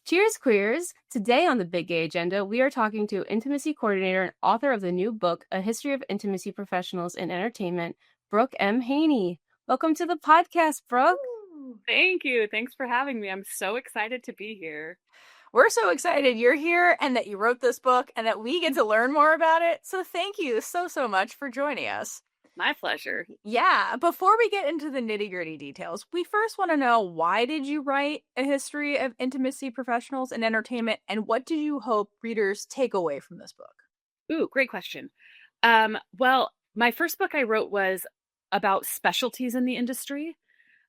Cheers, queers! Today on the Big Gay Agenda, we are talking to intimacy coordinator and author of the new book, A History of Intimacy Professionals in Entertainment, Brooke M. Haney. Welcome to the podcast, Brooke. Ooh, thank you. Thanks for having me. I'm so excited to be here. We're so excited you're here and that you wrote this book and that we get to learn more about it. So thank you so much for joining us. My pleasure. Yeah, before we get into the nitty-gritty details, we first want to know, why did you write A History of Intimacy Professionals in Entertainment, and what did you hope readers take away from this book? Ooh, great question. Well, my first book I wrote was about specialties in the industry.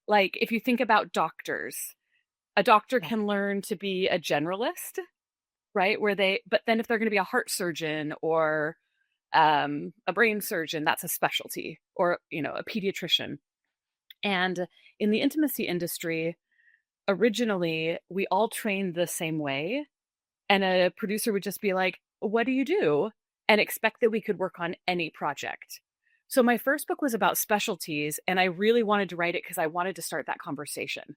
Like, if you think about doctors, a doctor can learn to be a generalist, right? But then if they're going to be a heart surgeon or a brain surgeon, that's a specialty, or, a pediatrician. And in the intimacy industry, originally, we all trained the same way. And a producer would just be like, "What do you do?" And expect that we could work on any project. So my first book was about specialties, and I really wanted to write it because I wanted to start that conversation.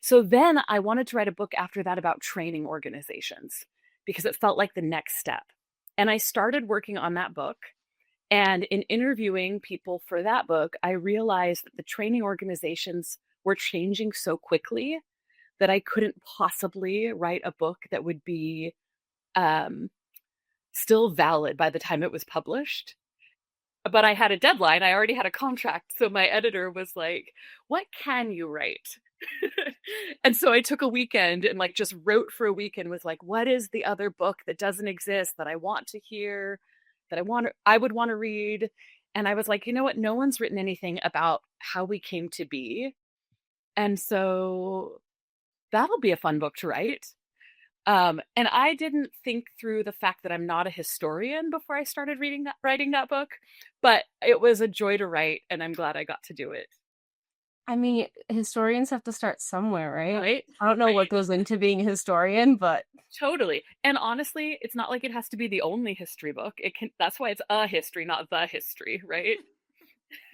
So then I wanted to write a book after that about training organizations because it felt like the next step. And I started working on that book. And in interviewing people for that book, I realized that the training organizations were changing so quickly that I couldn't possibly write a book that would be still valid by the time it was published. But I had a deadline. I already had a contract. So my editor was like, "What can you write?" And so I took a weekend and just wrote for a week and was like, what is the other book that doesn't exist that I want to hear, that I would want to read? And I was like, you know what? No one's written anything about how we came to be. And so that'll be a fun book to write. And I didn't think through the fact that I'm not a historian before I started writing that book, but it was a joy to write, and I'm glad I got to do it. I mean, historians have to start somewhere, right? Right? I don't know what goes into being a historian, but Totally. And honestly, it's not like it has to be the only history book. That's why it's a history, not the history, right?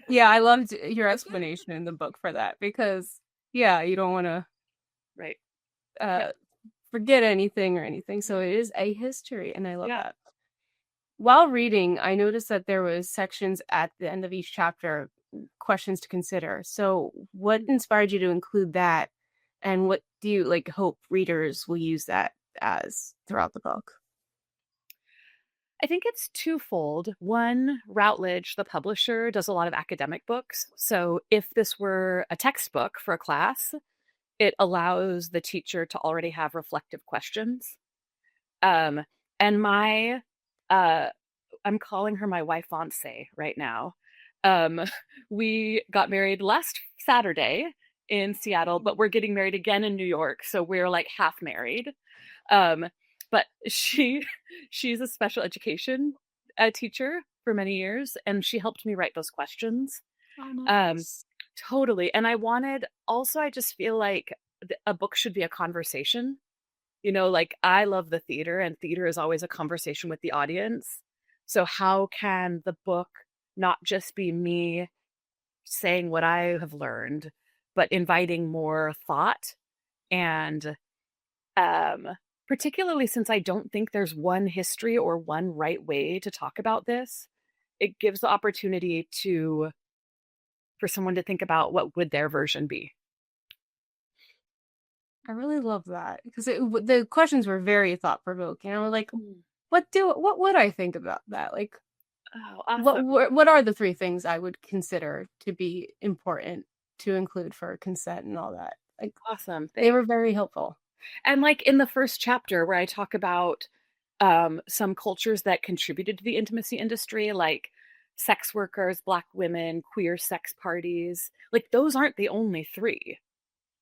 yeah, I loved your explanation in the book for that because, yeah, you don't want to Right. Yeah. forget anything or anything. So it is a history, and I love Yeah. that. While reading, I noticed that there was sections at the end of each chapter, questions to consider. So what inspired you to include that, and what do you hope readers will use that as throughout the book? I think it's twofold. One, Routledge, the publisher, does a lot of academic books. So if this were a textbook for a class, it allows the teacher to already have reflective questions. And I'm calling her my wifance right now. We got married last Saturday in Seattle, but we're getting married again in New York. So we're like half married. Um, but she's a special education teacher for many years, and she helped me write those questions. Oh, Um, nice. totally. And I just feel like a book should be a conversation. I love the theater, and theater is always a conversation with the audience. So how can the book not just be me saying what I have learned, but inviting more thought? And particularly since I don't think there's one history or one right way to talk about this, it gives the opportunity for someone to think about what would their version be. I really love that because the questions were very thought provoking. I was like, Mm. what would I think about that? Like, Oh, awesome. what are the three things I would consider to be important to include for consent and all that? Like, Awesome. they were very helpful. And like in the first chapter where I talk about some cultures that contributed to the intimacy industry, like sex workers, Black women, queer sex parties, like those aren't the only three,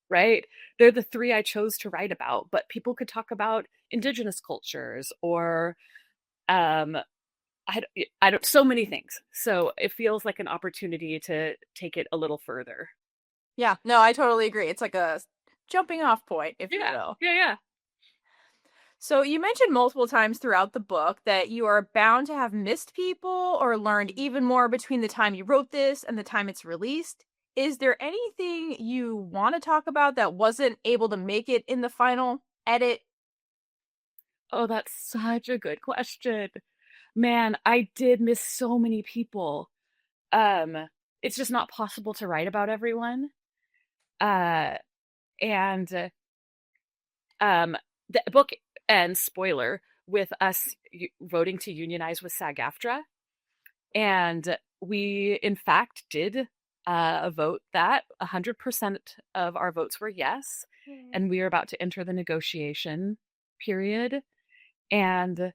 right? They're the three I chose to write about, but people could talk about indigenous cultures or um, I don't, so many things. So it feels like an opportunity to take it a little further. Yeah, no, I totally agree. It's like a jumping off point, if you Yeah, will. yeah. So you mentioned multiple times throughout the book that you are bound to have missed people or learned even more between the time you wrote this and the time it's released. Is there anything you want to talk about that wasn't able to make it in the final edit? Oh, that's such a good question. Man, I did miss so many people. Um, it's just not possible to write about everyone. Uh, and the book ends, spoiler, with us voting to unionize with SAG-AFTRA. And we, in fact, did vote that 100% of our votes were yes. And we are about to enter the negotiation period. And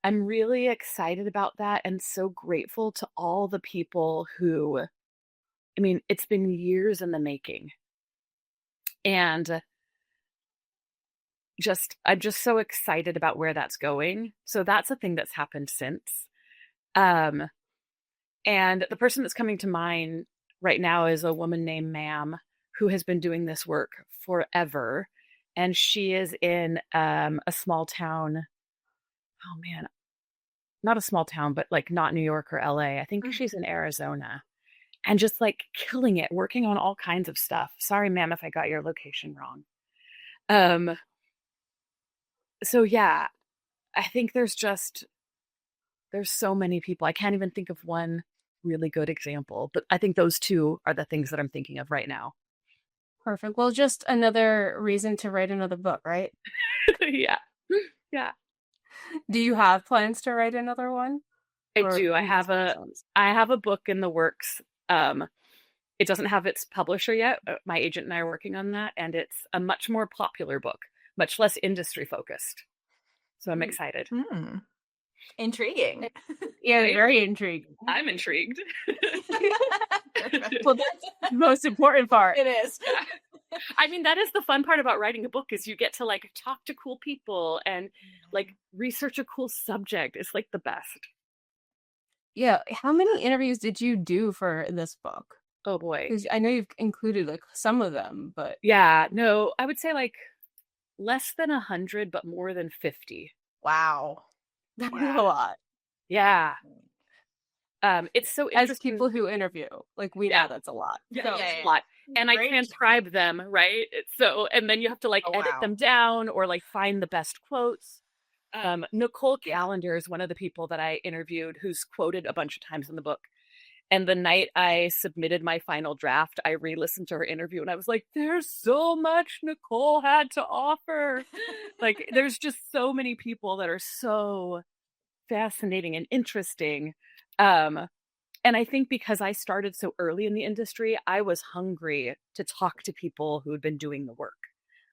I'm really excited about that and so grateful to all the people who, I mean, it's been years in the making. And I'm just so excited about where that's going. So that's a thing that's happened since. Um, and the person that's coming to mind right now is a woman named Ma'am who has been doing this work forever. And she is in a small town. Oh man, not a small town, but like not New York or LA. I think she's in Arizona and just like killing it, working on all kinds of stuff. Sorry, ma'am, if I got your location wrong. So yeah, I think there's so many people. I can't even think of one really good example, but I think those two are the things that I'm thinking of right now. Perfect. Well, just another reason to write another book, right? Yeah. Yeah. Do you have plans to write another one? I do. I have a book in the works. It doesn't have its publisher yet. My agent and I are working on that, and it's a much more popular book, much less industry focused. So I'm excited. Intriguing. Yeah, right? Very intrigued. I'm intrigued. Well, that's the most important part. It is. I mean, that is the fun part about writing a book is you get to like talk to cool people and like research a cool subject. It's like the best. Yeah. How many interviews did you do for this book? Oh boy. Because I know you've included like some of them, but yeah, no, I would say like less than 100, but more than 50. Wow. That's a lot. Yeah. It's so interesting. As people who interview, like we know that's a lot. Yeah, So, it's a lot. And I transcribe them, right? So, and then you have to like edit them down or like find the best quotes. Nicole Callender is one of the people that I interviewed who's quoted a bunch of times in the book. And the night I submitted my final draft, I re-listened to her interview and I was like, there's so much Nicole had to offer. Like, there's just so many people that are so fascinating and interesting. And I think because I started so early in the industry, I was hungry to talk to people who had been doing the work.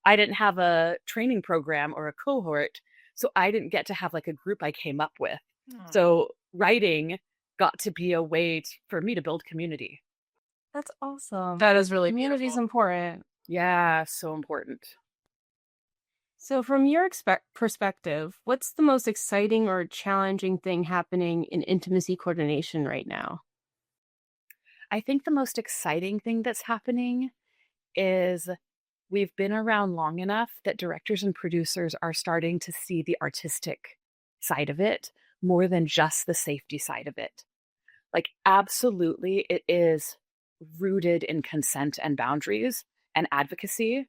I didn't have a training program or a cohort, so I didn't get to have like a group I came up with. So writing got to be a way for me to build community. That's awesome. That is really community is important. Yeah, so important. So from your perspective, what's the most exciting or challenging thing happening in intimacy coordination right now? I think the most exciting thing that's happening is we've been around long enough that directors and producers are starting to see the artistic side of it more than just the safety side of it. Like, absolutely, it is rooted in consent and boundaries and advocacy,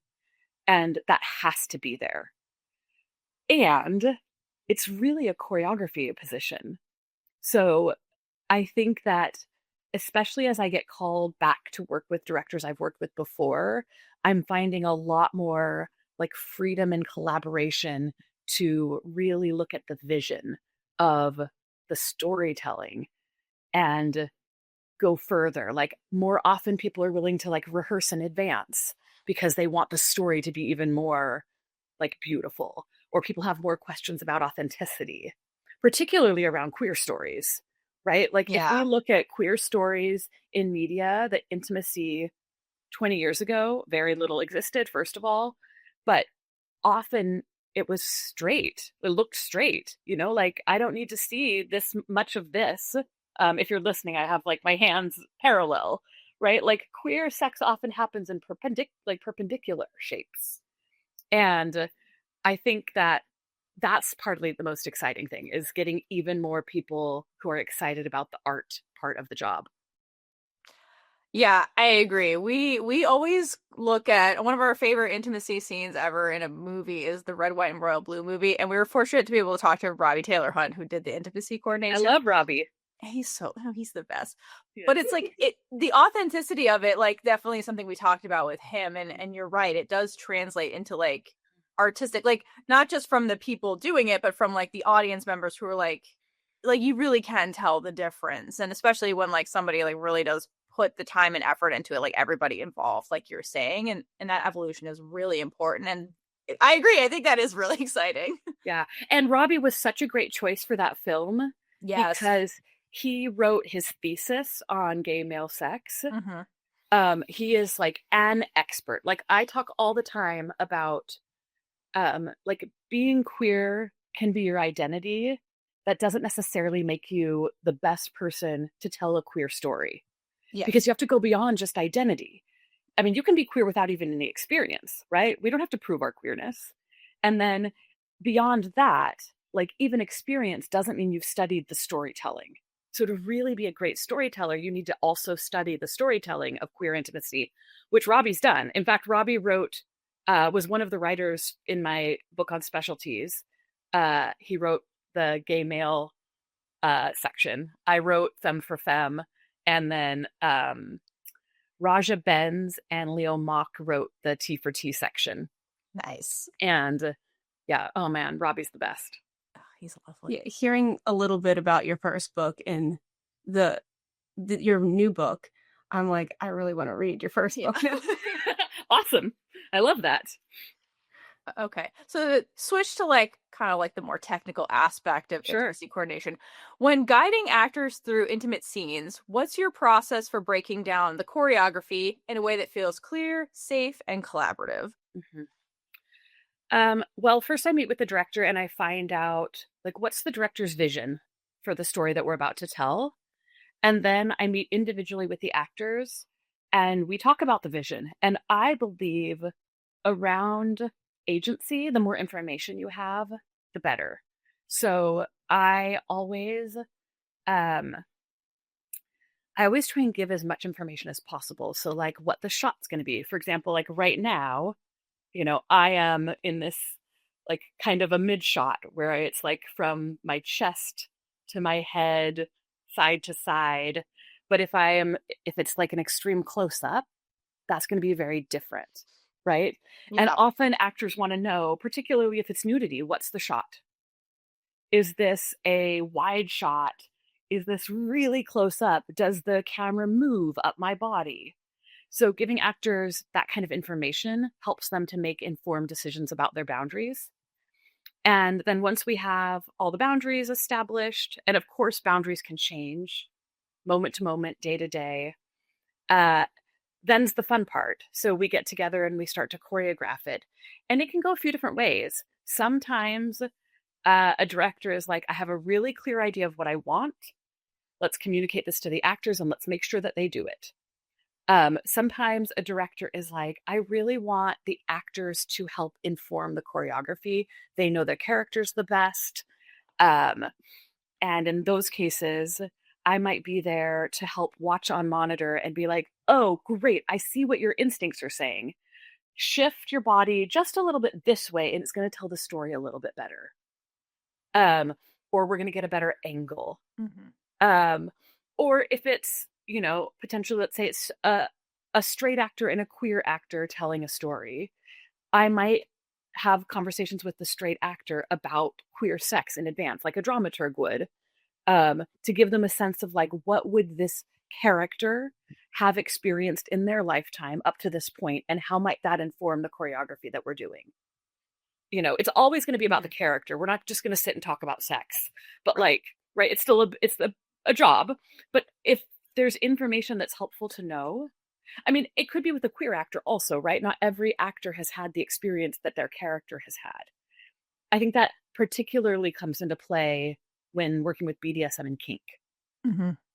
and that has to be there. And it's really a choreography position. So I think that especially as I get called back to work with directors I've worked with before, I'm finding a lot more like freedom and collaboration to really look at the vision of the storytelling and go further. Like, more often people are willing to like rehearse in advance because they want the story to be even more like beautiful, or people have more questions about authenticity, particularly around queer stories. Right? Like, if we look at queer stories in media, the intimacy 20 years ago, very little existed, first of all, but often it was straight. It looked straight, you know, like, I don't need to see this much of this. If you're listening, I have like my hands parallel, right? Like, queer sex often happens in perpendicular shapes. And I think that that's partly the most exciting thing, is getting even more people who are excited about the art part of the job. Yeah, I agree. We always look at one of our favorite intimacy scenes ever in a movie is the Red, White, and Royal Blue movie, and we were fortunate to be able to talk to Robbie Taylor Hunt, who did the intimacy I coordination. love Robbie. He's the best. Yes. But it's like the authenticity of it, like definitely something we talked about with him, and you're right, it does translate into like artistic, like not just from the people doing it, but from like the audience members who are like you really can tell the difference, and especially when like somebody like really does put the time and effort into it, like everybody involved, like you're saying, and that evolution is really important. And I agree. I think that is really exciting. Yeah. And Robbie was such a great choice for that film Yes. because he wrote his thesis on gay male sex. Mm-hmm. He is like an expert. Like I talk all the time about like being queer can be your identity. That doesn't necessarily make you the best person to tell a queer story Yes. because you have to go beyond just identity. I mean, you can be queer without even any experience, right? We don't have to prove our queerness. And then beyond that, like even experience doesn't mean you've studied the storytelling. So to really be a great storyteller, you need to also study the storytelling of queer intimacy, which Robbie's done. In fact, Robbie was one of the writers in my book on specialties. He wrote the gay male section. I wrote Femme for Femme, and then Raja Benz and Leo Mock wrote the T for T section. Nice. And yeah, oh man, Robbie's the best. Oh, he's lovely. Yeah, hearing a little bit about your first book and your new book, I'm like, I really want to read your first book now. Awesome. I love that. Okay. So switch to like kind of like the more technical aspect of Sure. intimacy coordination. When guiding actors through intimate scenes, what's your process for breaking down the choreography in a way that feels clear, safe, and collaborative? Well, first I meet with the director and I find out like what's the director's vision for the story that we're about to tell. And then I meet individually with the actors and we talk about the vision. And I believe around agency, the more information you have, the better. So um I always try and give as much information as possible. So like what the shot's going to be. For example, like right now, I am in this like kind of a mid shot where it's like from my chest to my head, side to side. But if it's like an extreme close up, that's going to be very different, right? And Yeah. often actors want to know, particularly if it's nudity, what's the shot? Is this a wide shot? Is this really close up? Does the camera move up my body? So giving actors that kind of information helps them to make informed decisions about their boundaries. And then once we have all the boundaries established, and of course boundaries can change moment to moment, day to day, then's the fun part. So we get together and we start to choreograph it. And it can go a few different ways. Sometimes a director is like, I have a really clear idea of what I want. Let's communicate this to the actors and let's make sure that they do it. Sometimes a director is like, I really want the actors to help inform the choreography. They know their characters the best. And in those cases, I might be there to help watch on monitor and be like, oh, great. I see what your instincts are saying. Shift your body just a little bit this way, and it's going to tell the story a little bit better. Or we're going to get a better angle. Mm-hmm. Or if it's, potentially, let's say it's a straight actor and a queer actor telling a story, I might have conversations with the straight actor about queer sex in advance, like a dramaturg would, to give them a sense of like, what would this character have experienced in their lifetime up to this point, and how might that inform the choreography that we're doing? It's always going to be about the character. We're not just going to sit and talk about sex, but like, right, it's still a job. But if there's information that's helpful to know, I mean, it could be with a queer actor also, right? Not every actor has had the experience that their character has had. I think that particularly comes into play when working with BDSM and kink,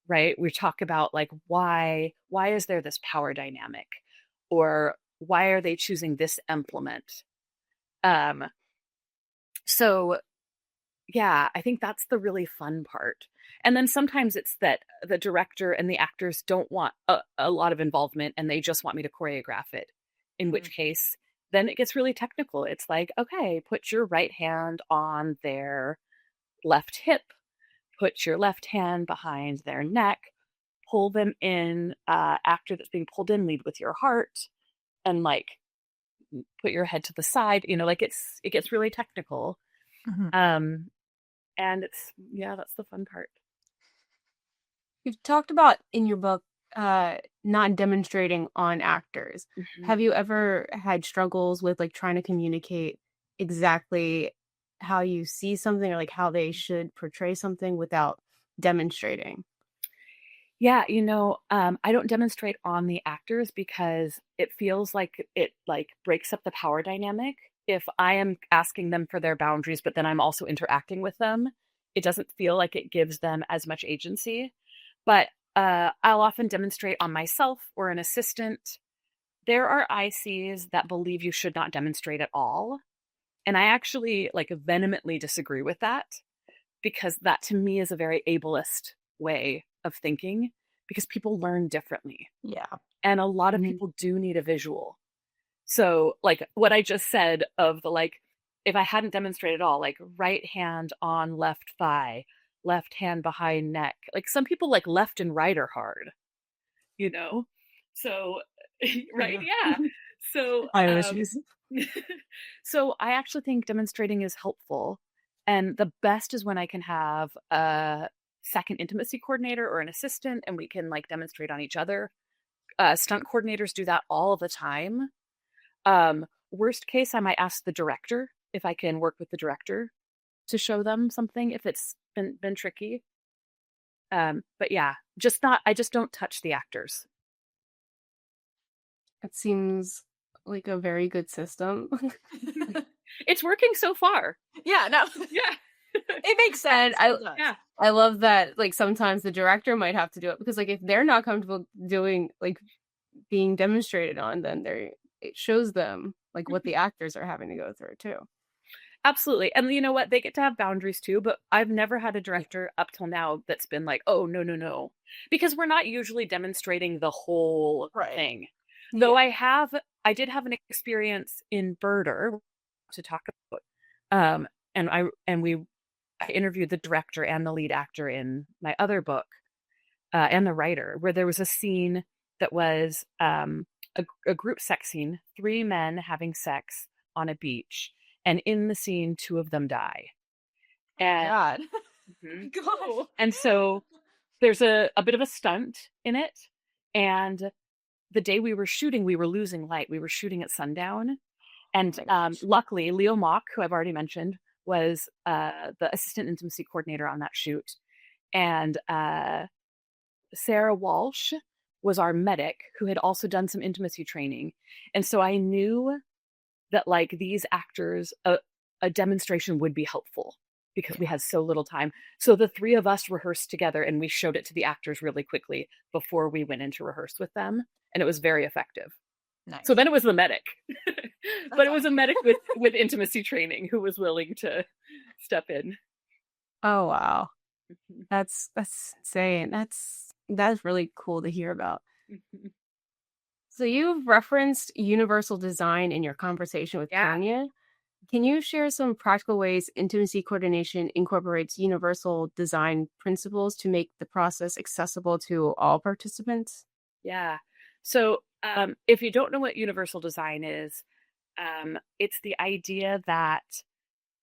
right? We talk about like, why is there this power dynamic, or why are they choosing this implement? So yeah, I think that's the really fun part. And then sometimes it's that the director and the actors don't want a lot of involvement and they just want me to choreograph it, in which case then it gets really technical. It's like, okay, put your right hand on their left hip, put your left hand behind their neck, pull them in. Actor that's being pulled in, lead with your heart, and like put your head to the side. Like it gets really technical. And that's the fun part. You've talked about in your book not demonstrating on actors. Have you ever had struggles with like trying to communicate exactly how you see something or like how they should portray something without demonstrating? Yeah, I don't demonstrate on the actors because it feels like it like breaks up the power dynamic. If I am asking them for their boundaries, but then I'm also interacting with them, it doesn't feel like it gives them as much agency. But I'll often demonstrate on myself or an assistant. There are ICs that believe you should not demonstrate at all. And I actually like vehemently disagree with that, because that to me is a very ableist way of thinking, because people learn differently. Yeah. And a lot of people do need a visual. So like what I just said of the like, if I hadn't demonstrated at all, like right hand on left thigh, left hand behind neck, like some people like left and right are hard, So, right. Yeah. So, I have issues. so I actually think demonstrating is helpful. And the best is when I can have a second intimacy coordinator or an assistant and we can like demonstrate on each other. Stunt coordinators do that all the time. Worst case, I might ask the director if I can work with the director to show them something if it's been tricky. But yeah, I just don't touch the actors. It seems like a very good system. It's working so far. Yeah, no. Yeah. It makes sense. I love that like sometimes the director might have to do it because like if they're not comfortable doing like being demonstrated on, then it shows them like what the actors are having to go through too. Absolutely. And you know what? They get to have boundaries too, but I've never had a director up till now that's been like, oh, no. Because we're not usually demonstrating the whole thing. Though I did have an experience in Birder to talk about. And I interviewed the director and the lead actor in my other book, and the writer, where there was a scene that was a group sex scene, 3 men having sex on a beach. And in the scene, 2 of them die. And, God. God. And so there's a bit of a stunt in it. And the day we were shooting, we were losing light. We were shooting at sundown. And luckily, Leo Mock, who I've already mentioned, was the assistant intimacy coordinator on that shoot. And Sarah Walsh was our medic who had also done some intimacy training. And so I knew that like these actors, a demonstration would be helpful because we had so little time. So the 3 of us rehearsed together and we showed it to the actors really quickly before we went in to rehearse with them. And it was very effective. Nice. So then it was the medic, but it was a medic with intimacy training who was willing to step in. Oh, wow. That's insane. That's really cool to hear about. So you've referenced universal design in your conversation with Tanya. Can you share some practical ways intimacy coordination incorporates universal design principles to make the process accessible to all participants? Yeah. So if you don't know what universal design is, it's the idea that,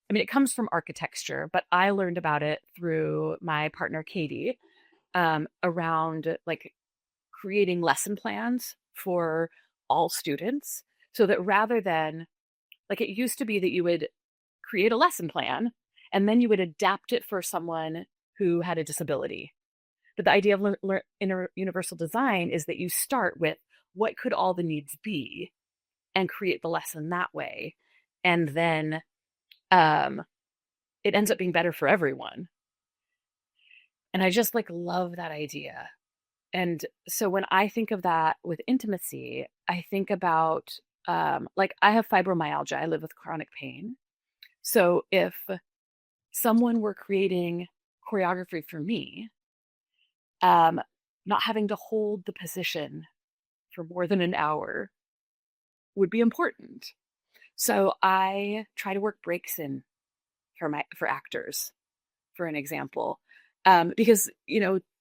it comes from architecture, but I learned about it through my partner, Katie, around like creating lesson plans for all students, so that rather than like it used to be that you would create a lesson plan and then you would adapt it for someone who had a disability. But the idea of universal design is that you start with what could all the needs be and create the lesson that way. And then it ends up being better for everyone. And I just like love that idea. And so when I think of that with intimacy, I think about like I have fibromyalgia. I live with chronic pain. So if someone were creating choreography for me, not having to hold the position for more than an hour would be important. So I try to work breaks in for actors, for an example, because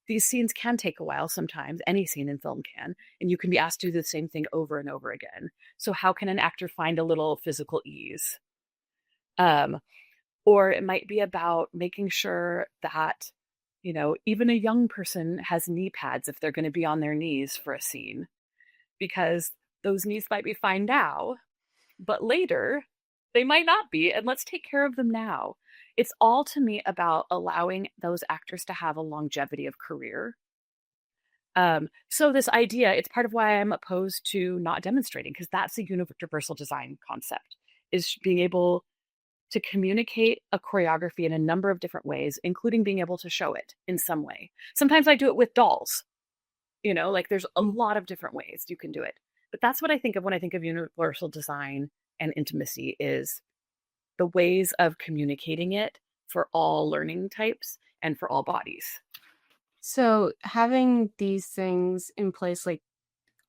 these scenes can take a while sometimes. Any scene in film can, and you can be asked to do the same thing over and over again. So how can an actor find a little physical ease? Or it might be about making sure that, even a young person has knee pads if they're going to be on their knees for a scene, because those knees might be fine now, but later they might not be. And let's take care of them now. It's all, to me, about allowing those actors to have a longevity of career. So this idea, it's part of why I'm opposed to not demonstrating, because that's a universal design concept, is being able to communicate a choreography in a number of different ways, including being able to show it in some way. Sometimes I do it with dolls, there's a lot of different ways you can do it. But that's what I think of when I think of universal design and intimacy, is the ways of communicating it for all learning types and for all bodies. So having these things in place, like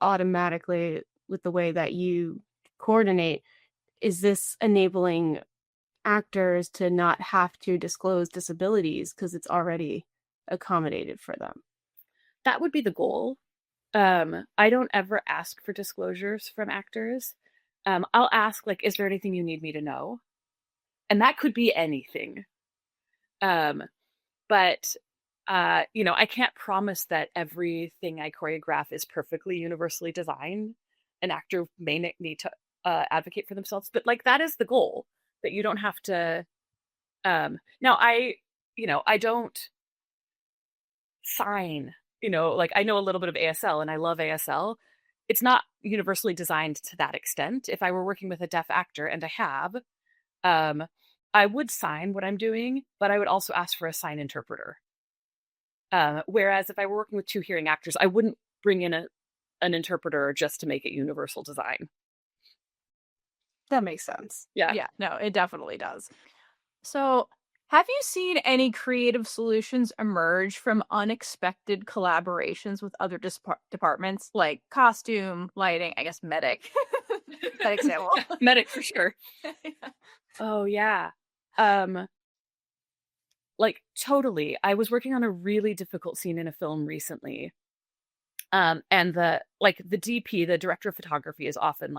automatically with the way that you coordinate, is this enabling actors to not have to disclose disabilities because it's already accommodated for them? That would be the goal. I don't ever ask for disclosures from actors. I'll ask, is there anything you need me to know? And that could be anything. But I can't promise that everything I choreograph is perfectly universally designed. An actor may need to advocate for themselves, but that is the goal, that you don't have to. Now I don't sign, I know a little bit of ASL and I love ASL. It's not universally designed to that extent. If I were working with a deaf actor, and I have, I would sign what I'm doing, but I would also ask for a sign interpreter. Whereas if I were working with two hearing actors, I wouldn't bring in an interpreter just to make it universal design. That makes sense. Yeah. Yeah, no, it definitely does. So, have you seen any creative solutions emerge from unexpected collaborations with other departments, like costume, lighting, I guess medic? That example. Medic for sure. Yeah. Oh yeah. Totally. I was working on a really difficult scene in a film recently. And the DP, the director of photography, is often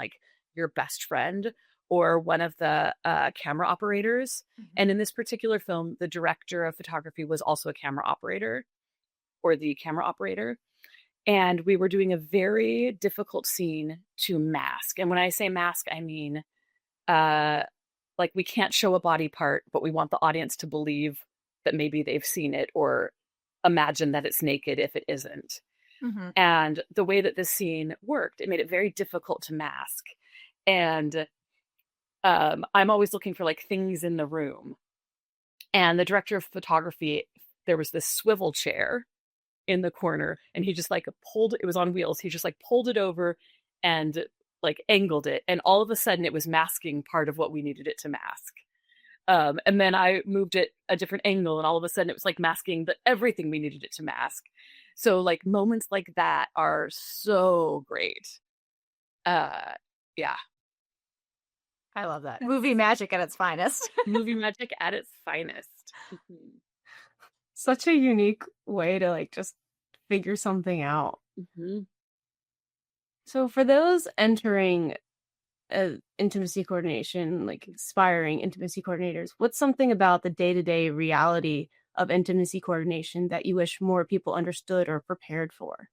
your best friend or one of the camera operators. Mm-hmm. And in this particular film, the director of photography was also a camera operator, or the camera operator. And we were doing a very difficult scene to mask. And when I say mask, I mean, we can't show a body part, but we want the audience to believe that maybe they've seen it or imagine that it's naked if it isn't. Mm-hmm. And the way that this scene worked, it made it very difficult to mask. And I'm always looking for things in the room. And the director of photography, there was this swivel chair in the corner, and he just pulled it was on wheels. He just pulled it over and angled it, and all of a sudden it was masking part of what we needed it to mask. And then I moved it a different angle, and all of a sudden it was masking everything we needed it to mask. So moments like that are so great. Yeah. I love that. Movie magic at its finest. Movie magic at its finest. Mm-hmm. Such a unique way to just figure something out. Mm-hmm. So for those entering intimacy coordination, aspiring intimacy coordinators, what's something about the day-to-day reality of intimacy coordination that you wish more people understood or prepared for?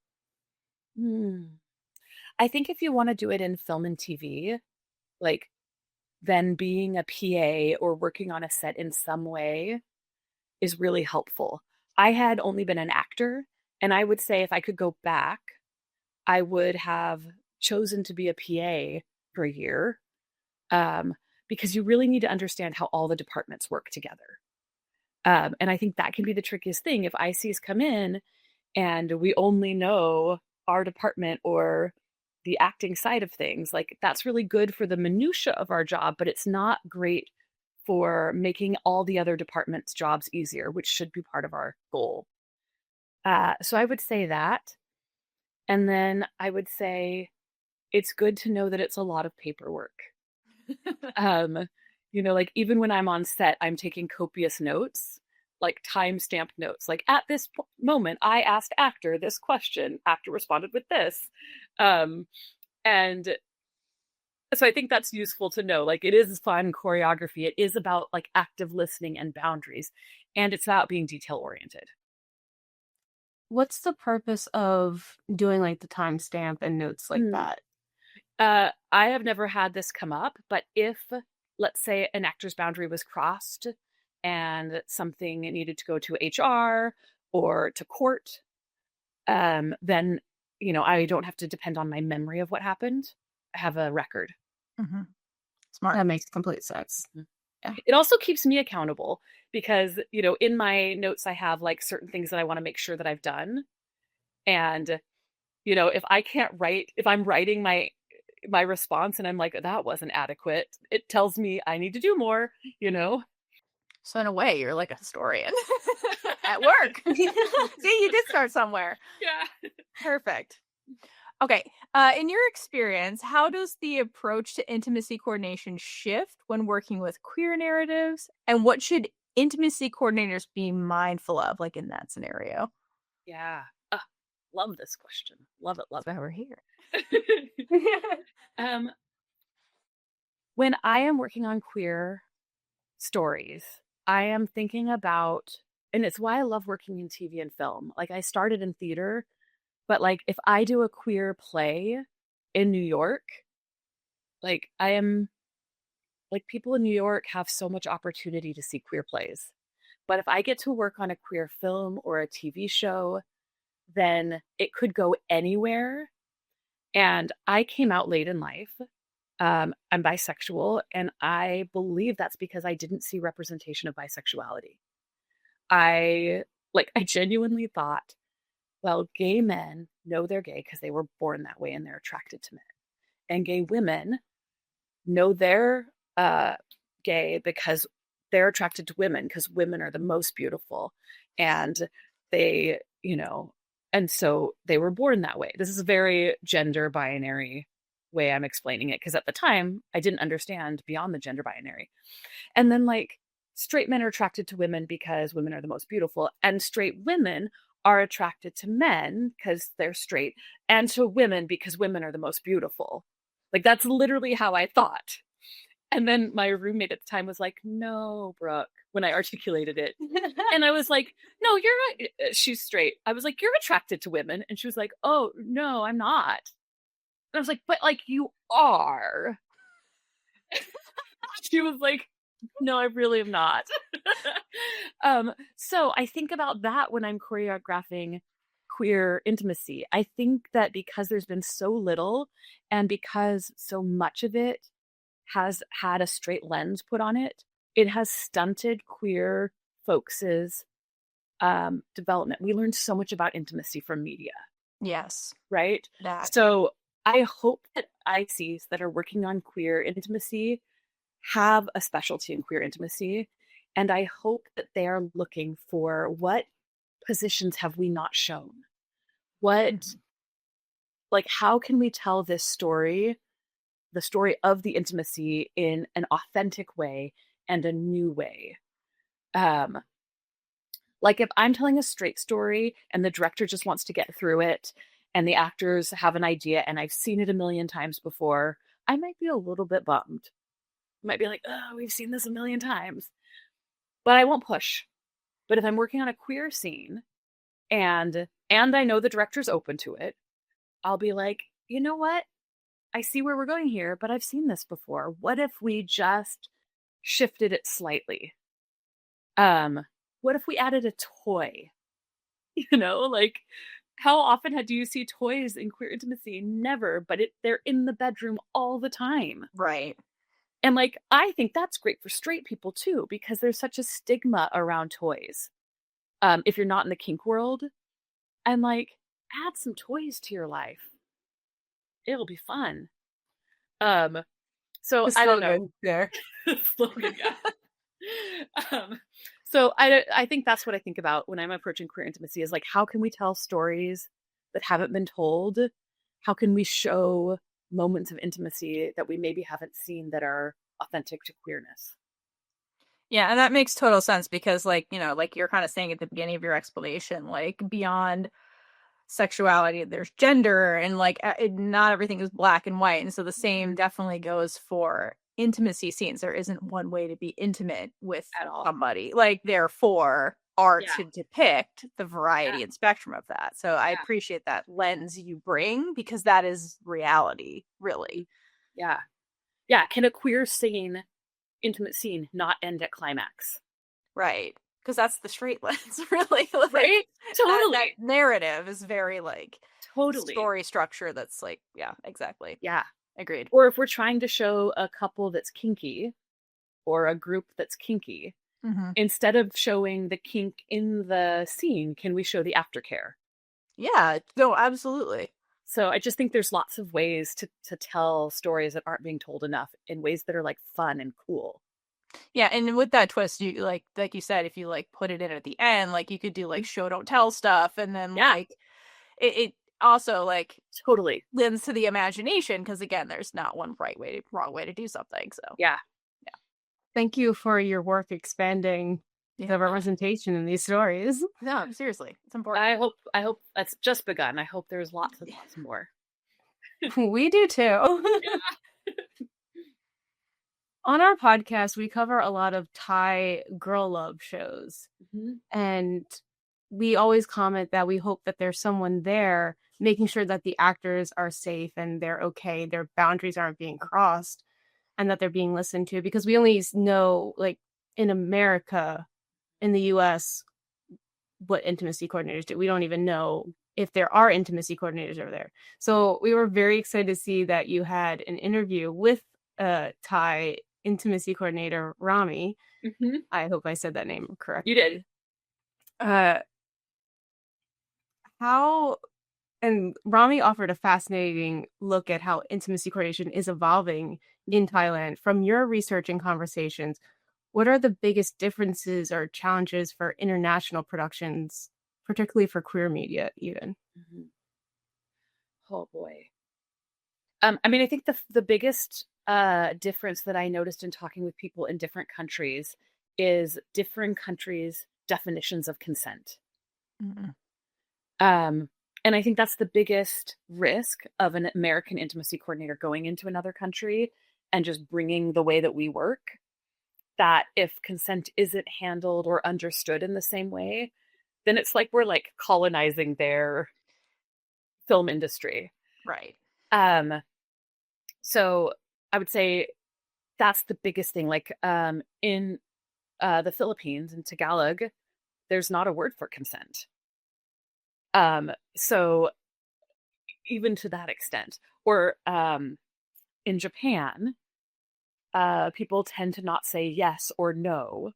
I think if you want to do it in film and TV, then being a PA or working on a set in some way is really helpful. I had only been an actor, and I would say if I could go back, I would have chosen to be a PA for a year, because you really need to understand how all the departments work together. And I think that can be the trickiest thing. If ICs come in and we only know our department or the acting side of things, that's really good for the minutia of our job, but it's not great for making all the other departments' jobs easier, which should be part of our goal. So I would say that. And then I would say it's good to know that it's a lot of paperwork. Like even when I'm on set, I'm taking copious notes, like time-stamped notes. Like at this moment, I asked actor this question, actor responded with this. And so I think that's useful to know. Like it is fun choreography. It is about like active listening and boundaries, and it's about being detail oriented. What's the purpose of doing like the timestamp and notes like that? I have never had this come up, but if, let's say, an actor's boundary was crossed and something needed to go to HR or to court, then, I don't have to depend on my memory of what happened. I have a record. Mm-hmm. Smart. That makes complete sense. Mm-hmm. Yeah. It also keeps me accountable because, in my notes, I have like certain things that I want to make sure that I've done. And, if I'm writing my response and I'm like, that wasn't adequate, it tells me I need to do more. So in a way, you're like a historian at work. See, you did start somewhere. Yeah. Perfect. Okay. In your experience, how does the approach to intimacy coordination shift when working with queer narratives? And what should intimacy coordinators be mindful of, like in that scenario? Yeah. Love this question. Love it. Love That's why we're here. When I am working on queer stories, I am thinking about, and it's why I love working in TV and film. Like I started in theater, but like if I do a queer play in New York, like people in New York have so much opportunity to see queer plays. But if I get to work on a queer film or a TV show, then it could go anywhere. And I came out late in life. I'm bisexual, and I believe that's because I didn't see representation of bisexuality. I genuinely thought, well, gay men know they're gay because they were born that way and they're attracted to men. And gay women know they're gay because they're attracted to women because women are the most beautiful. And they, and so they were born that way. This is a very gender binary way I'm explaining it because at the time I didn't understand beyond the gender binary. And then like straight men are attracted to women because women are the most beautiful, and straight women are attracted to men because they're straight, and to women because women are the most beautiful. Like that's literally how I thought. And then my roommate at the time was like, "No, Brooke," when I articulated it. And I was like, "No, you're right." She's straight. I was like, "You're attracted to women." And she was like, "Oh, no, I'm not." And I was like, "But like you are." She was like, "No, I really am not." So I think about that when I'm choreographing queer intimacy. I think that because there's been so little and because so much of it has had a straight lens put on it, it has stunted queer folks' development. We learned so much about intimacy from media. Yes. Right? That. So I hope that ICs that are working on queer intimacy have a specialty in queer intimacy. And I hope that they are looking for what positions have we not shown? How can we tell this story, the story of the intimacy in an authentic way and a new way? Like if I'm telling a straight story and the director just wants to get through it and the actors have an idea and I've seen it a million times before, I might be a little bit bummed. I might be like, "Oh, we've seen this a million times." But I won't push. But if I'm working on a queer scene and I know the director's open to it, I'll be like, "You know what? I see where we're going here, but I've seen this before. What if we just shifted it slightly? What if we added a toy?" Like how often do you see toys in queer intimacy? Never, but they're in the bedroom all the time. Right. And like I think that's great for straight people too, because there's such a stigma around toys. If you're not in the kink world, and like add some toys to your life. It'll be fun. So I don't know. There. Slogan, yeah. So I think that's what I think about when I'm approaching queer intimacy is like, how can we tell stories that haven't been told? How can we show moments of intimacy that we maybe haven't seen that are authentic to queerness? Yeah, and that makes total sense because, like, you know, like you're kind of saying at the beginning of your explanation, like beyond sexuality, there's gender, and like not everything is black and white. And so the same definitely goes for intimacy scenes. There isn't one way to be intimate with At all. somebody. Like, therefore, art Yeah. to depict the variety Yeah. and spectrum of that. So I Yeah. appreciate that lens you bring because that is reality, really. Yeah. Yeah. Can a queer scene, intimate scene, not end at climax? Right. Because that's the straight lens, really. Like, Right? Totally. that narrative is very like Totally. story structure that's like, yeah, exactly. Yeah. Agreed. Or if we're trying to show a couple that's kinky or a group that's kinky, instead of showing the kink in the scene, can we show the aftercare? Yeah, no, absolutely. So I just think there's lots of ways to tell stories that aren't being told enough in ways that are like fun and cool. Yeah, and with that twist, you like you said, if you like put it in at the end, like you could do like show don't tell stuff, and then Yeah. like it also like Totally lends to the imagination because again, there's not one wrong way to do something. So yeah. Thank you for your work expanding the representation in these stories. No, seriously, it's important. I hope that's just begun. I hope there's lots and lots more. We do too. On our podcast, we cover a lot of Thai girl love shows. And we always comment that we hope that there's someone there making sure that the actors are safe and they're okay, their boundaries aren't being crossed, and that they're being listened to. Because we only know, like, in America, in the US, what intimacy coordinators do. We don't even know if there are intimacy coordinators over there. So we were very excited to see that you had an interview with Thai intimacy coordinator Rami. I hope I said that name correctly. You did. And Rami offered a fascinating look at how intimacy coordination is evolving in Thailand. From your research and conversations, what are the biggest differences or challenges for international productions, particularly for queer media, even? Oh boy. I mean, I think the biggest difference that I noticed in talking with people in different countries is different countries' definitions of consent. And I think that's the biggest risk of an American intimacy coordinator going into another country and just bringing the way that we work. That if consent isn't handled or understood in the same way, then it's like we're like colonizing their film industry. Right. So I would say that's the biggest thing. Like in the Philippines, in Tagalog, there's not a word for consent. So even to that extent, or in Japan, people tend to not say yes or no.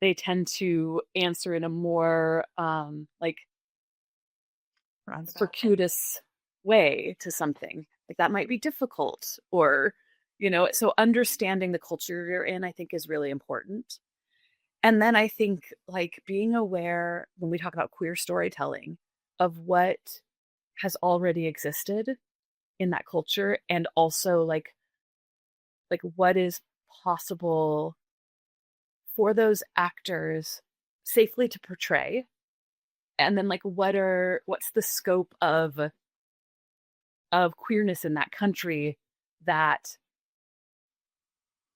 They tend to answer in a more like circuitous way to something. Like that might be difficult, or so understanding the culture you're in, I think, is really important. And then I think like being aware when we talk about queer storytelling of what has already existed in that culture, and also like what is possible for those actors safely to portray, and then like what's the scope of queerness in that country that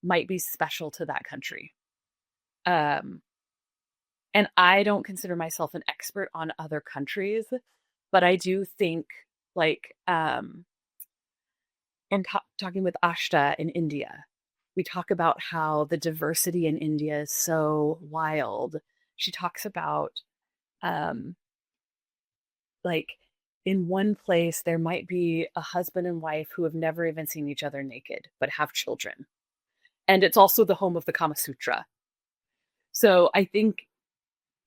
might be special to that country. And I don't consider myself an expert on other countries, but I do think like in talking with Ashta in India, we talk about how the diversity in India is so wild. She talks about like in one place there might be a husband and wife who have never even seen each other naked but have children. And it's also the home of the Kama Sutra. So I think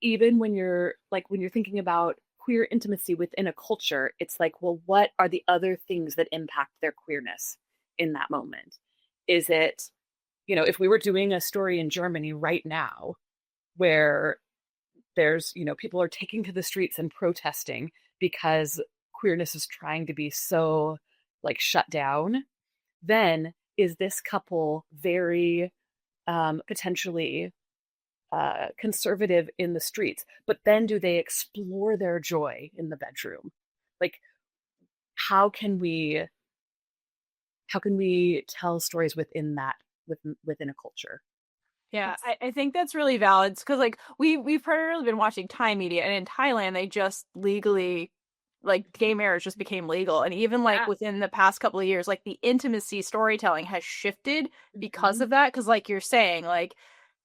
even when you're thinking about queer intimacy within a culture, it's like, well, what are the other things that impact their queerness in that moment? Is it, if we were doing a story in Germany right now where there's, people are taking to the streets and protesting because queerness is trying to be so like shut down, then is this couple very potentially conservative in the streets, but then do they explore their joy in the bedroom? Like, how can we tell stories within that, within a culture? Yeah, I think that's really valid because like we've primarily been watching Thai media, and in Thailand they just legally like gay marriage just became legal, and even like within the past couple of years, like the intimacy storytelling has shifted because of that. Because like you're saying, like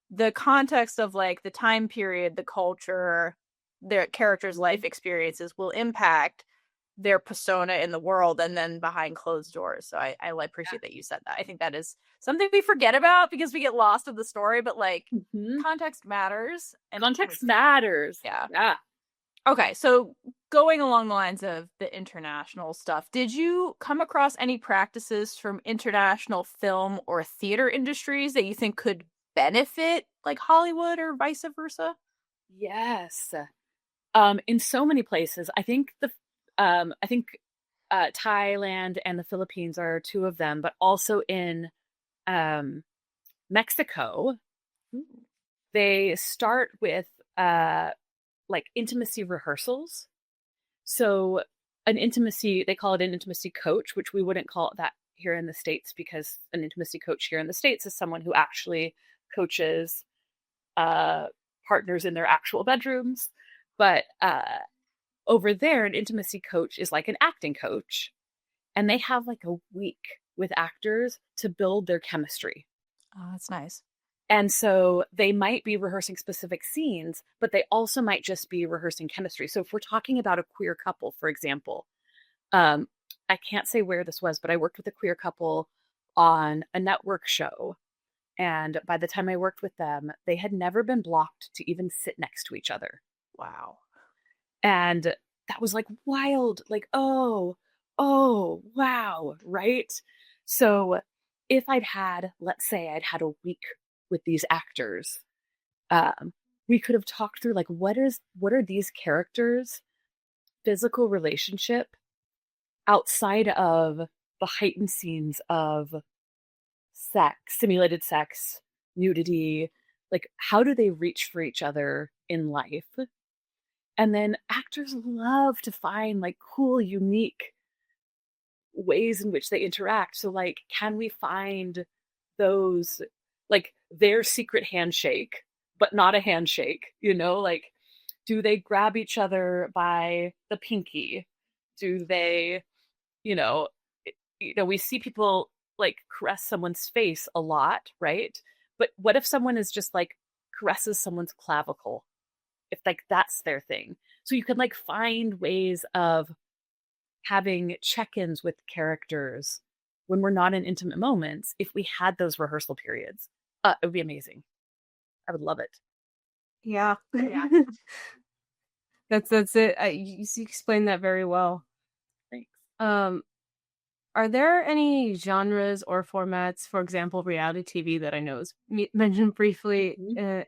the context of like the time period, the culture, their characters' life experiences will impact their persona in the world and then behind closed doors. So I appreciate that you said that. I think that is something we forget about because we get lost in the story, but like context matters. And context matters. Yeah. Okay, so going along the lines of the international stuff, did you come across any practices from international film or theater industries that you think could benefit like Hollywood or vice versa? Yes. In so many places. I think Thailand and the Philippines are two of them, but also in Mexico, they start with like intimacy rehearsals. So they call it an intimacy coach, which we wouldn't call it that here in the States, because an intimacy coach here in the States is someone who actually coaches partners in their actual bedrooms. But over there, an intimacy coach is like an acting coach, and they have like a week with actors to build their chemistry. Oh, that's nice. And so they might be rehearsing specific scenes, but they also might just be rehearsing chemistry. So if we're talking about a queer couple, for example, I can't say where this was, but I worked with a queer couple on a network show. And by the time I worked with them, they had never been blocked to even sit next to each other. Wow. And that was like wild, like, oh, wow, right? So if let's say I'd had a week with these actors, we could have talked through like, what are these characters' physical relationship outside of the heightened scenes of sex, simulated sex, nudity, like how do they reach for each other in life? And then actors love to find like cool, unique ways in which they interact. So like, can we find those, like their secret handshake, but not a handshake, like, do they grab each other by the pinky? Do they, we see people like caress someone's face a lot, right? But what if someone is just like caresses someone's clavicle? If like that's their thing. So you can like find ways of having check-ins with characters when we're not in intimate moments. If we had those rehearsal periods, it would be amazing. I would love it. Yeah. That's it. You explained that very well. Thanks. Are there any genres or formats, for example, reality TV that I know is mentioned briefly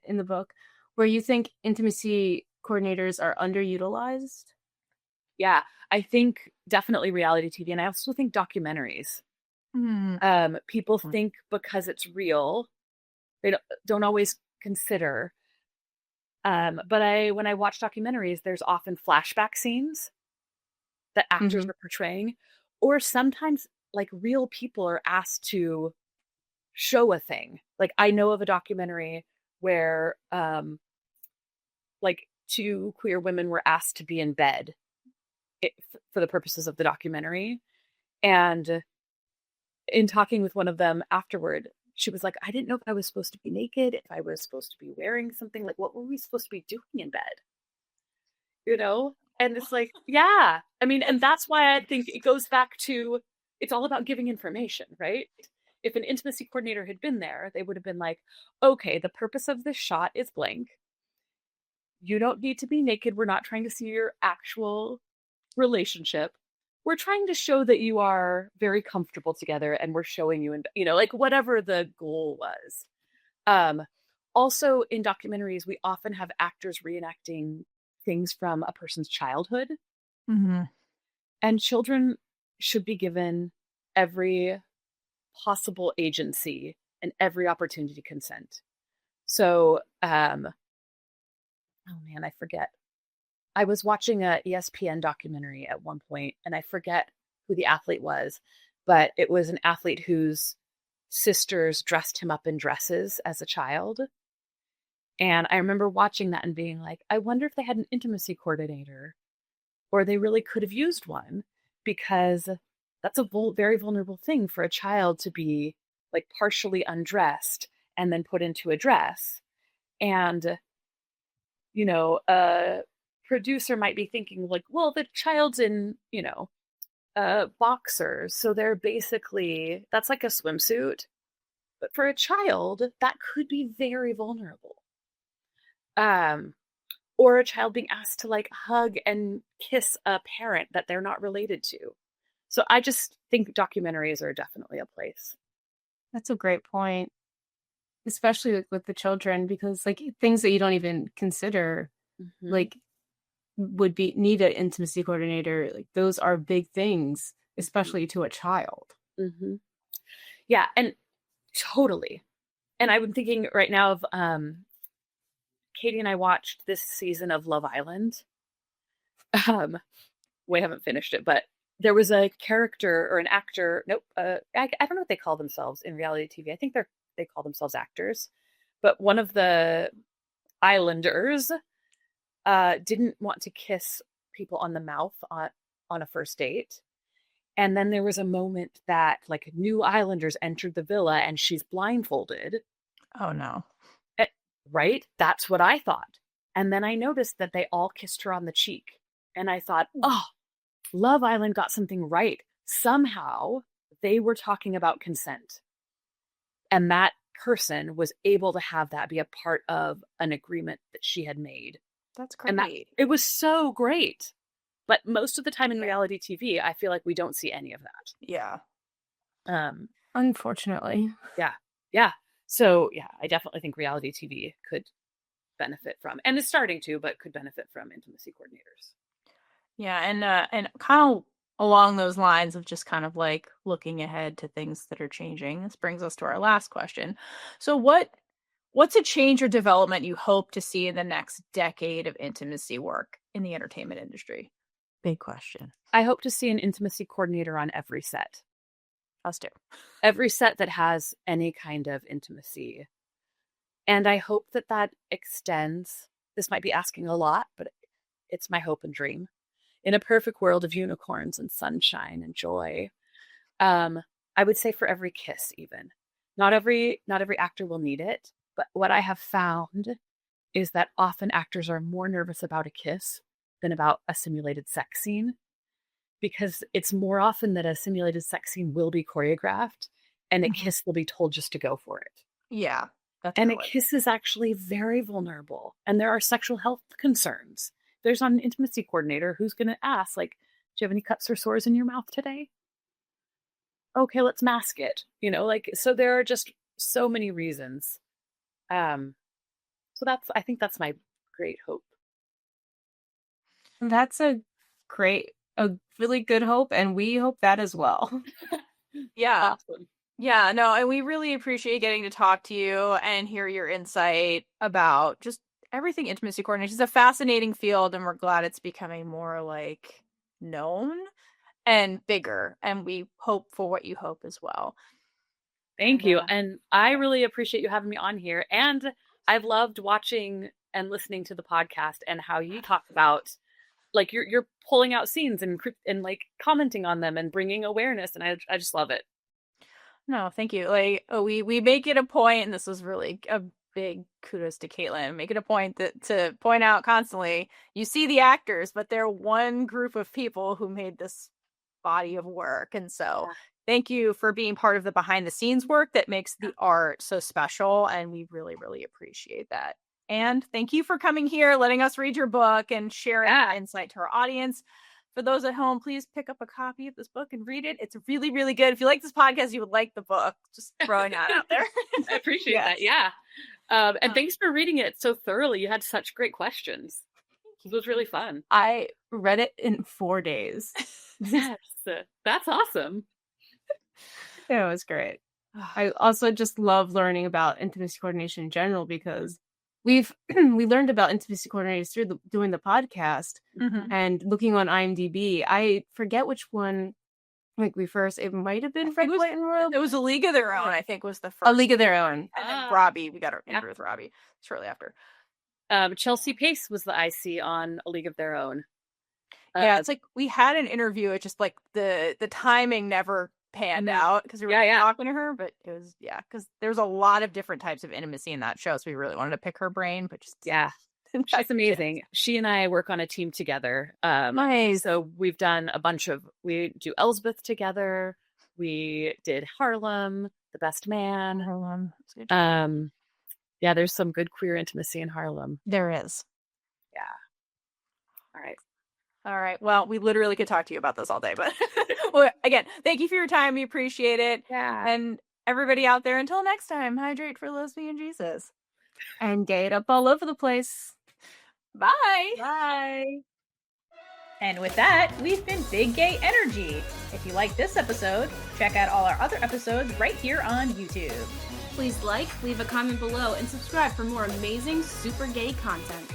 in the book, where you think intimacy coordinators are underutilized? Yeah, I think definitely reality TV, and I also think documentaries. People think because it's real, they don't always consider. But when I watch documentaries, there's often flashback scenes that actors are portraying, or sometimes like real people are asked to show a thing. Like I know of a documentary where like two queer women were asked to be in bed for the purposes of the documentary. And in talking with one of them afterward, she was like, I didn't know if I was supposed to be naked, if I was supposed to be wearing something, like what were we supposed to be doing in bed? And it's like, yeah, I mean, and that's why I think it goes back to, it's all about giving information, right? If an intimacy coordinator had been there, they would have been like, okay, the purpose of this shot is blank. You don't need to be naked. We're not trying to see your actual relationship. we're trying to show that you are very comfortable together, and we're showing you, and like whatever the goal was. Also in documentaries, we often have actors reenacting things from a person's childhood, and children should be given every possible agency and every opportunity to consent. So, oh man, I forget. I was watching a ESPN documentary at one point, and I forget who the athlete was, but it was an athlete whose sisters dressed him up in dresses as a child. And I remember watching that and being like, I wonder if they had an intimacy coordinator, or they really could have used one, because that's a very vulnerable thing for a child to be like partially undressed and then put into a dress. And, a producer might be thinking like, well, the child's in, boxers. So they're basically, that's like a swimsuit. But for a child, that could be very vulnerable. Or a child being asked to like hug and kiss a parent that they're not related to. So I just think documentaries are definitely a place. That's a great point, especially like with the children, because like things that you don't even consider, like would be need an intimacy coordinator. Like those are big things, especially to a child. Yeah, and totally. And I'm thinking right now of Katie and I watched this season of Love Island. We haven't finished it, but there was a character or an actor. Nope. I don't know what they call themselves in reality TV. I think they call themselves actors. But one of the islanders didn't want to kiss people on the mouth on a first date. And then there was a moment that like new islanders entered the villa and she's blindfolded. Oh no. Right? That's what I thought. And then I noticed that they all kissed her on the cheek. And I thought, oh, Love Island got something right. Somehow they were talking about consent. And that person was able to have that be a part of an agreement that she had made. That's great. And it was so great. But most of the time in reality TV, I feel like we don't see any of that. Yeah. Unfortunately. Yeah. So yeah, I definitely think reality TV could benefit from, and is starting to, but could benefit from intimacy coordinators. Yeah, and kind of along those lines of just kind of like looking ahead to things that are changing. This brings us to our last question. So what's a change or development you hope to see in the next decade of intimacy work in the entertainment industry? Big question. I hope to see an intimacy coordinator on every set. Us too. Every set that has any kind of intimacy. And I hope that extends. This might be asking a lot, but it's my hope and dream. In a perfect world of unicorns and sunshine and joy, I would say for every kiss, even. Not every actor will need it, but what I have found is that often actors are more nervous about a kiss than about a simulated sex scene, because it's more often that a simulated sex scene will be choreographed and a kiss will be told just to go for it. Yeah. And a kiss is actually very vulnerable, and there are sexual health concerns. There's not an intimacy coordinator who's going to ask, like, do you have any cuts or sores in your mouth today? Okay, let's mask it. So there are just so many reasons. So I think that's my great hope. That's a really good hope, and we hope that as well. Yeah. Awesome. Yeah, no, and we really appreciate getting to talk to you and hear your insight about just everything intimacy coordination. It's a fascinating field, and we're glad it's becoming more like known and bigger, and we hope for what you hope as well. Thank you. And I really appreciate you having me on here. And I've loved watching and listening to the podcast and how you talk about, like, you're pulling out scenes and like commenting on them and bringing awareness, and I just love it. No, thank you. Like, we make it a point, and this was really a big kudos to Caitlin. Make it a point to point out constantly, you see the actors, but they're one group of people who made this body of work. And so thank you for being part of the behind the scenes work that makes the art so special. And we really, really appreciate that. And thank you for coming here, letting us read your book and sharing insight to our audience. for those at home, please pick up a copy of this book and read it. It's really, really good. If you like this podcast, you would like the book. Just throwing that out there. I appreciate that. Yeah. And thanks for reading it so thoroughly. You had such great questions. It was really fun. I read it in 4 days. Yes. That's awesome. It was great. I also just love learning about intimacy coordination in general because we learned about intimacy coordinators through doing the podcast and looking on IMDb. I forget which one. Like it might have been Red, White, and Royal. It was A League of Their Own, I think, was the first. A League of Their Own. And then Robbie, we got our interview with Robbie shortly after. Chelsea Pace was the IC on A League of Their Own. Yeah, it's like we had an interview. It's just like the timing never panned out because we were talking to her, but it was because there's a lot of different types of intimacy in that show, so we really wanted to pick her brain, but just she's amazing. She and I work on a team together. Nice. So we've done we do Elsbeth together. We did Harlem, The Best Man. Harlem. Yeah, there's some good queer intimacy in Harlem. There is. Yeah. All right. Well, we literally could talk to you about this all day, but well, again, thank you for your time. We appreciate it. Yeah. And everybody out there, until next time, hydrate for lesbian Jesus. And gay it up all over the place. Bye. Bye. And with that, we've been Big Gay Energy. If you like this episode, check out all our other episodes right here on YouTube. Please leave a comment below, and subscribe for more amazing super gay content.